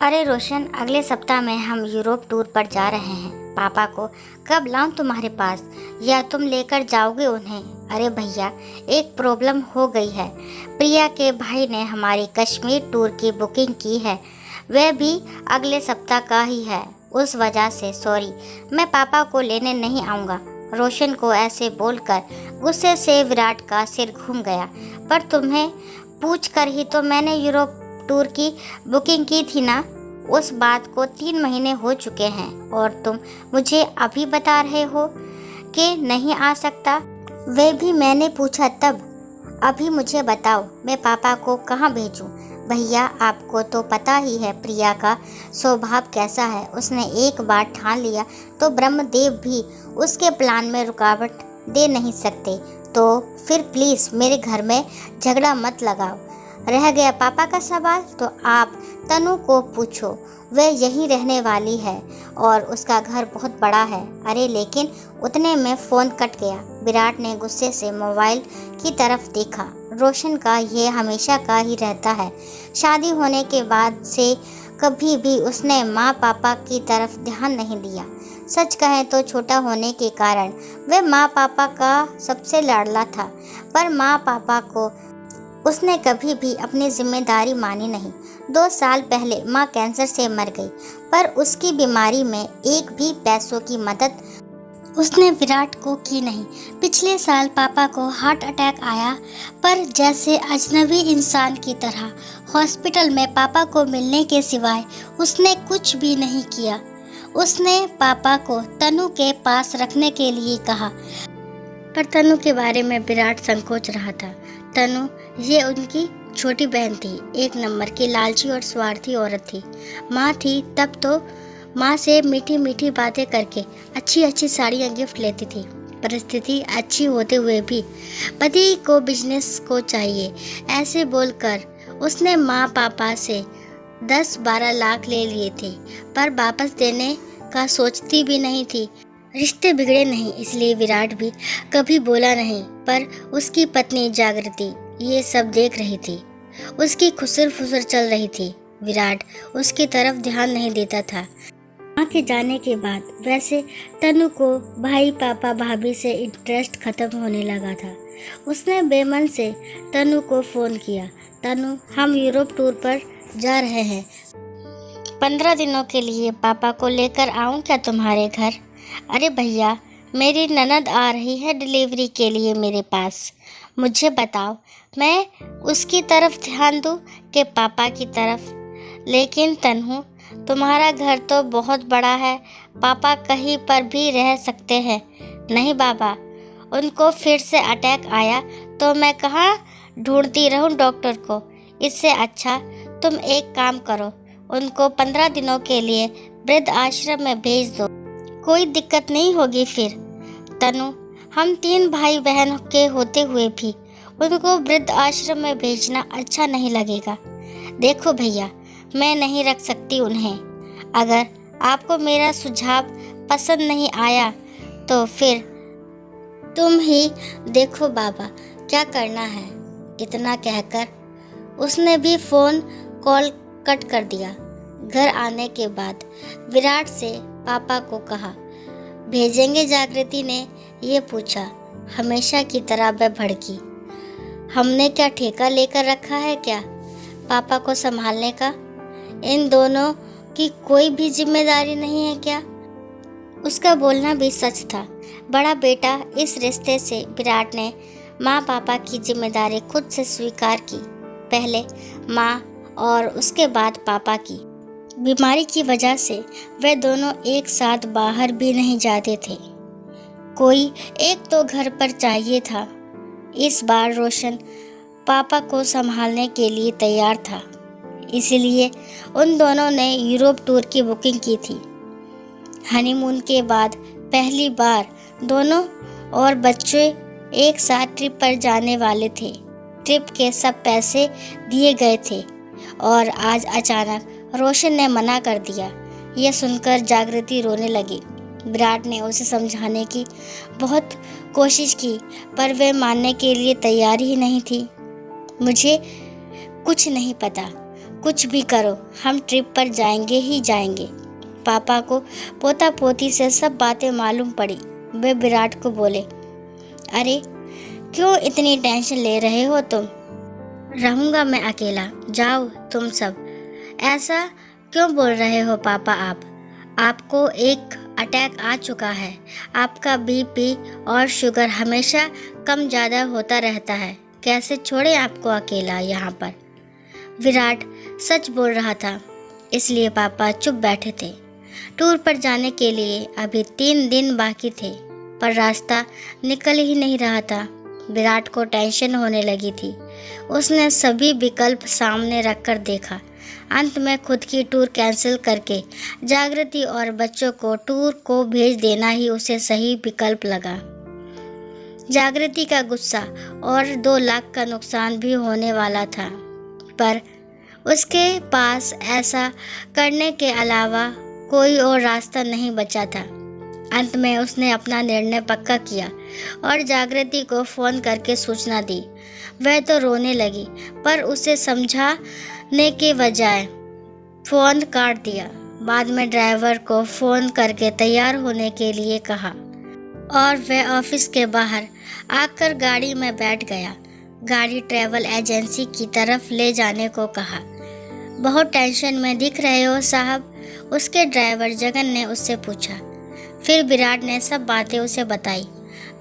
अरे रोशन, अगले सप्ताह में हम यूरोप टूर पर जा रहे हैं। पापा को कब लाऊं तुम्हारे पास, या तुम लेकर जाओगे उन्हें? अरे भैया, एक प्रॉब्लम हो गई है। प्रिया के भाई ने हमारी कश्मीर टूर की बुकिंग की है, वह भी अगले सप्ताह का ही है। उस वजह से सॉरी, मैं पापा को लेने नहीं आऊँगा। रोशन को ऐसे बोलकर गुस्से से विराट का सिर घूम गया। पर तुम्हें पूछ कर ही तो मैंने यूरोप टूर की बुकिंग की थी ना। उस बात को 3 महीने हो चुके हैं और तुम मुझे अभी बता रहे हो कि नहीं आ सकता। वे भी मैंने पूछा तब। अभी मुझे बताओ, मैं पापा को कहाँ भेजूं? भैया, आपको तो पता ही है प्रिया का स्वभाव कैसा है। उसने एक बार ठान लिया तो ब्रह्मदेव भी उसके प्लान में रुकावट दे नहीं सकते। तो फिर प्लीज़ मेरे घर में झगड़ा मत लगाओ। रह गया पापा का सवाल, तो आप तनु को पूछो, वह यहीं रहने वाली है और उसका घर बहुत बड़ा है। अरे लेकिन उतने में फ़ोन कट गया। विराट ने गुस्से से मोबाइल की तरफ देखा। रोशन का ये हमेशा का ही रहता है। शादी होने के बाद से कभी भी उसने माँ पापा की तरफ ध्यान नहीं दिया। सच कहें तो छोटा होने के कारण वह माँ पापा का सबसे लाडला था, पर माँ पापा को उसने कभी भी अपनी जिम्मेदारी मानी नहीं। 2 साल पहले माँ कैंसर से मर गई, पर उसकी बीमारी में एक भी पैसों की मदद उसने विराट को की नहीं। पिछले साल पापा को हार्ट अटैक आया, पर जैसे अजनबी इंसान की तरह हॉस्पिटल में पापा को मिलने के सिवाय उसने कुछ भी नहीं किया। उसने पापा को तनु के पास रखने के लिए कहा, पर तनु के बारे में विराट संकोच रहा था। तनु ये उनकी छोटी बहन थी, एक नंबर की लालची और स्वार्थी औरत थी। माँ थी तब तो माँ से मीठी मीठी बातें करके अच्छी अच्छी साड़ियाँ गिफ्ट लेती थी। परिस्थिति अच्छी होते हुए भी पति को बिजनेस को चाहिए, ऐसे बोलकर उसने माँ पापा से 10-12 लाख ले लिए थे, पर वापस देने का सोचती भी नहीं थी। रिश्ते बिगड़े नहीं, इसलिए विराट भी कभी बोला नहीं, पर उसकी पत्नी जागृति ये सब देख रही थी। उसकी खुसर फुसर चल रही थी। विराट उसकी तरफ ध्यान नहीं देता था। माँ के जाने के बाद वैसे तनु को भाई पापा भाभी से इंटरेस्ट खत्म होने लगा था। उसने बेमन से तनु को फ़ोन किया, तनु हम यूरोप टूर पर जा रहे हैं, 15 दिनों के लिए पापा को लेकर आऊँ क्या तुम्हारे घर? अरे भैया, मेरी ननद आ रही है डिलीवरी के लिए मेरे पास। मुझे बताओ, मैं उसकी तरफ ध्यान दूँ कि पापा की तरफ? लेकिन तन्हू, तुम्हारा घर तो बहुत बड़ा है, पापा कहीं पर भी रह सकते हैं। नहीं बाबा, उनको फिर से अटैक आया तो मैं कहाँ ढूंढती रहूं डॉक्टर को। इससे अच्छा तुम एक काम करो, उनको 15 दिनों के लिए वृद्ध आश्रम में भेज दो, कोई दिक्कत नहीं होगी फिर। तनु, हम 3 भाई बहन के होते हुए भी उनको वृद्ध आश्रम में भेजना अच्छा नहीं लगेगा। देखो भैया, मैं नहीं रख सकती उन्हें। अगर आपको मेरा सुझाव पसंद नहीं आया तो फिर तुम ही देखो बाबा, क्या करना है। इतना कहकर उसने भी फ़ोन कॉल कट कर दिया। घर आने के बाद विराट से पापा को कहा भेजेंगे? जागृति ने ये पूछा। हमेशा की तरह वह भड़की। हमने क्या ठेका लेकर रखा है क्या पापा को संभालने का? इन दोनों की कोई भी जिम्मेदारी नहीं है क्या? उसका बोलना भी सच था। बड़ा बेटा इस रिश्ते से विराट ने माँ पापा की जिम्मेदारी खुद से स्वीकार की, पहले माँ और उसके बाद पापा की। बीमारी की वजह से वे दोनों एक साथ बाहर भी नहीं जाते थे, कोई एक तो घर पर चाहिए था। इस बार रोशन पापा को संभालने के लिए तैयार था, इसलिए उन दोनों ने यूरोप टूर की बुकिंग की थी। हनीमून के बाद पहली बार दोनों और बच्चे एक साथ ट्रिप पर जाने वाले थे। ट्रिप के सब पैसे दिए गए थे और आज अचानक रोशन ने मना कर दिया। यह सुनकर जागृति रोने लगी। विराट ने उसे समझाने की बहुत कोशिश की, पर वह मानने के लिए तैयार ही नहीं थी। मुझे कुछ नहीं पता, कुछ भी करो, हम ट्रिप पर जाएंगे ही जाएंगे। पापा को पोता पोती से सब बातें मालूम पड़ी। वे विराट को बोले, अरे क्यों इतनी टेंशन ले रहे हो तुम? रहूँगा मैं अकेला, जाओ तुम सब। ऐसा क्यों बोल रहे हो पापा आप? आपको एक अटैक आ चुका है। आपका बीपी और शुगर हमेशा कम ज़्यादा होता रहता है। कैसे छोड़े आपको अकेला यहाँ पर? विराट सच बोल रहा था, इसलिए पापा चुप बैठे थे। टूर पर जाने के लिए अभी 3 दिन बाकी थे, पर रास्ता निकल ही नहीं रहा था। विराट को टेंशन होने लगी थी। उसने सभी विकल्प सामने रखकर देखा। अंत में खुद की टूर कैंसिल करके जागृति और बच्चों को टूर को भेज देना ही उसे सही विकल्प लगा। जागृति का गुस्सा और 2 लाख का नुकसान भी होने वाला था, पर उसके पास ऐसा करने के अलावा कोई और रास्ता नहीं बचा था। अंत में उसने अपना निर्णय पक्का किया और जागृति को फ़ोन करके सूचना दी। वह तो रोने लगी, पर उसे समझाने के बजाय फ़ोन काट दिया। बाद में ड्राइवर को फ़ोन करके तैयार होने के लिए कहा और वह ऑफिस के बाहर आकर गाड़ी में बैठ गया। गाड़ी ट्रैवल एजेंसी की तरफ ले जाने को कहा। बहुत टेंशन में दिख रहे हो साहब, उसके ड्राइवर जगन ने उससे पूछा। फिर विराट ने सब बातें उसे बताई।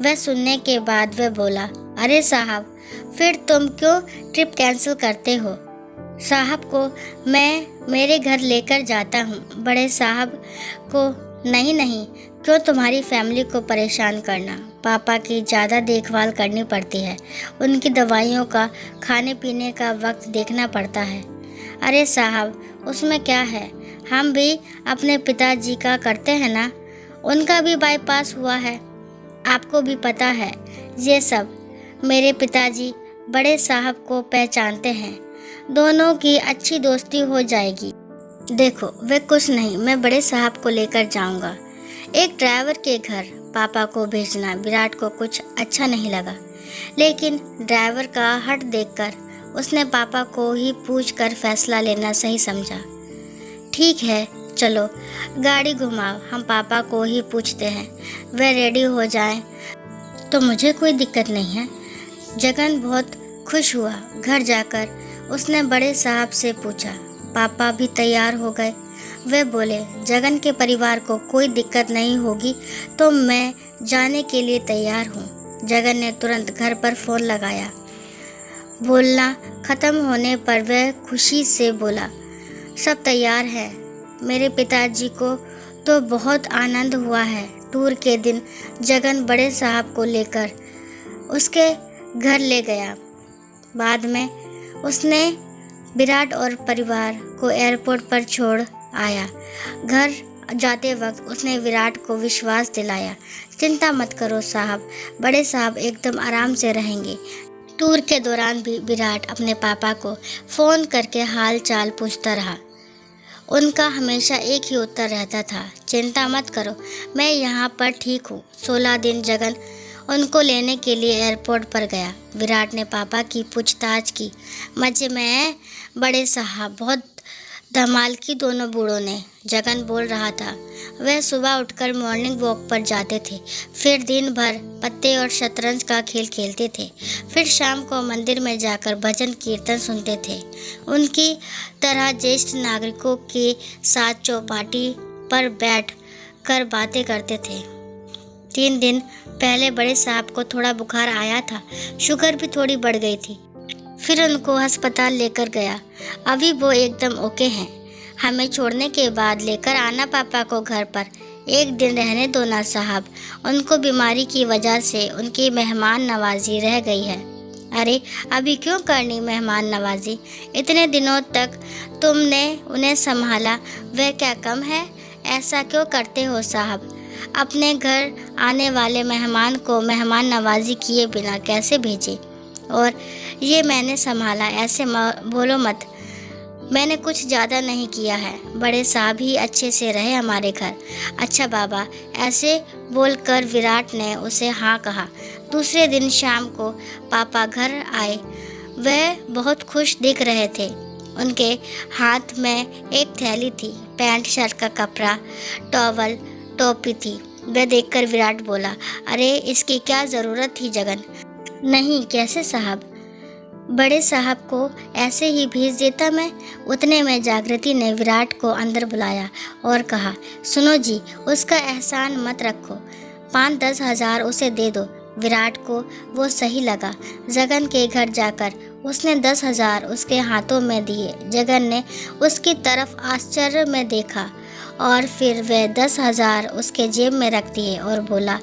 वह सुनने के बाद वह बोला, अरे साहब, फिर तुम क्यों ट्रिप कैंसिल करते हो? साहब को मैं मेरे घर लेकर जाता हूँ। बड़े साहब को नहीं, क्यों तुम्हारी फैमिली को परेशान करना? पापा की ज़्यादा देखभाल करनी पड़ती है, उनकी दवाइयों का, खाने पीने का वक्त देखना पड़ता है। अरे साहब, उसमें क्या है, हम भी अपने पिताजी का करते हैं ना, उनका भी बाईपास हुआ है, आपको भी पता है ये सब। मेरे पिताजी बड़े साहब को पहचानते हैं, दोनों की अच्छी दोस्ती हो जाएगी। देखो, वे कुछ नहीं, मैं बड़े साहब को लेकर जाऊंगा। एक ड्राइवर के घर पापा को भेजना विराट को कुछ अच्छा नहीं लगा, लेकिन ड्राइवर का हट देखकर उसने पापा को ही पूछकर फैसला लेना सही समझा। ठीक है, चलो गाड़ी घुमाओ, हम पापा को ही पूछते हैं। वह रेडी हो जाएं तो मुझे कोई दिक्कत नहीं है। जगन बहुत खुश हुआ। घर जाकर उसने बड़े साहब से पूछा। पापा भी तैयार हो गए। वे बोले, जगन के परिवार को कोई दिक्कत नहीं होगी तो मैं जाने के लिए तैयार हूँ। जगन ने तुरंत घर पर फ़ोन लगाया। बोलना ख़त्म होने पर वह खुशी से बोला, सब तैयार है। मेरे पिताजी को तो बहुत आनंद हुआ है। टूर के दिन जगन बड़े साहब को लेकर उसके घर ले गया। बाद में उसने विराट और परिवार को एयरपोर्ट पर छोड़ आया। घर जाते वक्त उसने विराट को विश्वास दिलाया, चिंता मत करो साहब, बड़े साहब एकदम आराम से रहेंगे। टूर के दौरान भी विराट अपने पापा को फ़ोन करके हाल चाल पूछता रहा। उनका हमेशा एक ही उत्तर रहता था, चिंता मत करो, मैं यहाँ पर ठीक हूँ। 16 दिन जगन उनको लेने के लिए एयरपोर्ट पर गया। विराट ने पापा की पूछताछ की। मज़े में बड़े साहब, बहुत धमाल की दोनों बूढ़ों ने, जगन बोल रहा था। वह सुबह उठकर मॉर्निंग वॉक पर जाते थे, फिर दिन भर पत्ते और शतरंज का खेल खेलते थे, फिर शाम को मंदिर में जाकर भजन कीर्तन सुनते थे। उनकी तरह ज्येष्ठ नागरिकों के साथ चौपाटी पर बैठ कर बातें करते थे। 3 दिन पहले बड़े साहब को थोड़ा बुखार आया था, शुगर भी थोड़ी बढ़ गई थी। फिर उनको अस्पताल लेकर गया। अभी वो एकदम ओके हैं। हमें छोड़ने के बाद लेकर आना पापा को घर पर, 1 दिन रहने दो ना साहब। उनको बीमारी की वजह से उनकी मेहमान नवाजी रह गई है। अरे अभी क्यों करनी मेहमान नवाजी, इतने दिनों तक तुमने उन्हें संभाला, वह क्या कम है? ऐसा क्यों करते हो साहब? अपने घर आने वाले मेहमान को मेहमान नवाजी किए बिना कैसे भेजे? और ये मैंने संभाला, ऐसे बोलो मत, मैंने कुछ ज़्यादा नहीं किया है। बड़े साहब ही अच्छे से रहे हमारे घर। अच्छा बाबा, ऐसे बोलकर विराट ने उसे हाँ कहा। दूसरे दिन शाम को पापा घर आए। वह बहुत खुश दिख रहे थे। उनके हाथ में एक थैली थी, पैंट शर्ट का कपड़ा, टॉवल, टोपी थी। वह देखकर विराट बोला, अरे इसकी क्या ज़रूरत थी जगन? नहीं, कैसे साहब? बड़े साहब को ऐसे ही भेज देता मैं। उतने में जागृति ने विराट को अंदर बुलाया और कहा, सुनो जी, उसका एहसान मत रखो, 5-10 हज़ार उसे दे दो। विराट को वो सही लगा। जगन के घर जाकर उसने 10 हज़ार उसके हाथों में दिए। जगन ने उसकी तरफ आश्चर्य में देखा और फिर वह 10 हज़ार उसके जेब में रख दिए और बोला,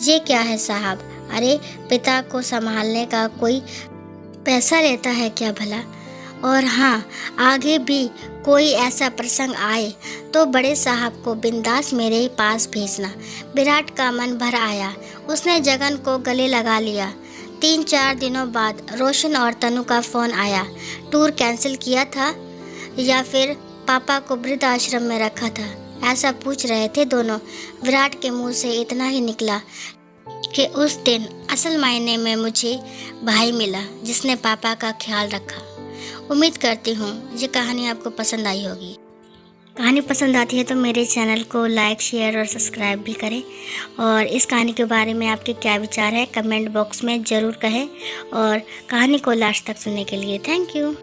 ये क्या है साहब? अरे पिता को संभालने का कोई पैसा लेता है क्या भला? और हाँ, आगे भी कोई ऐसा प्रसंग आए तो बड़े साहब को बिंदास मेरे पास भेजना। विराट का मन भर आया। उसने जगन को गले लगा लिया। 3-4 दिनों बाद रोशन और तनु का फ़ोन आया। टूर कैंसिल किया था या फिर पापा को वृद्धाश्रम में रखा था, ऐसा पूछ रहे थे दोनों। विराट के मुंह से इतना ही निकला कि उस दिन असल मायने में मुझे भाई मिला जिसने पापा का ख्याल रखा। उम्मीद करती हूँ ये कहानी आपको पसंद आई होगी। कहानी पसंद आती है तो मेरे चैनल को लाइक, शेयर और सब्सक्राइब भी करें। और इस कहानी के बारे में आपके क्या विचार है कमेंट बॉक्स में ज़रूर कहें। और कहानी को लास्ट तक सुनने के लिए थैंक यू।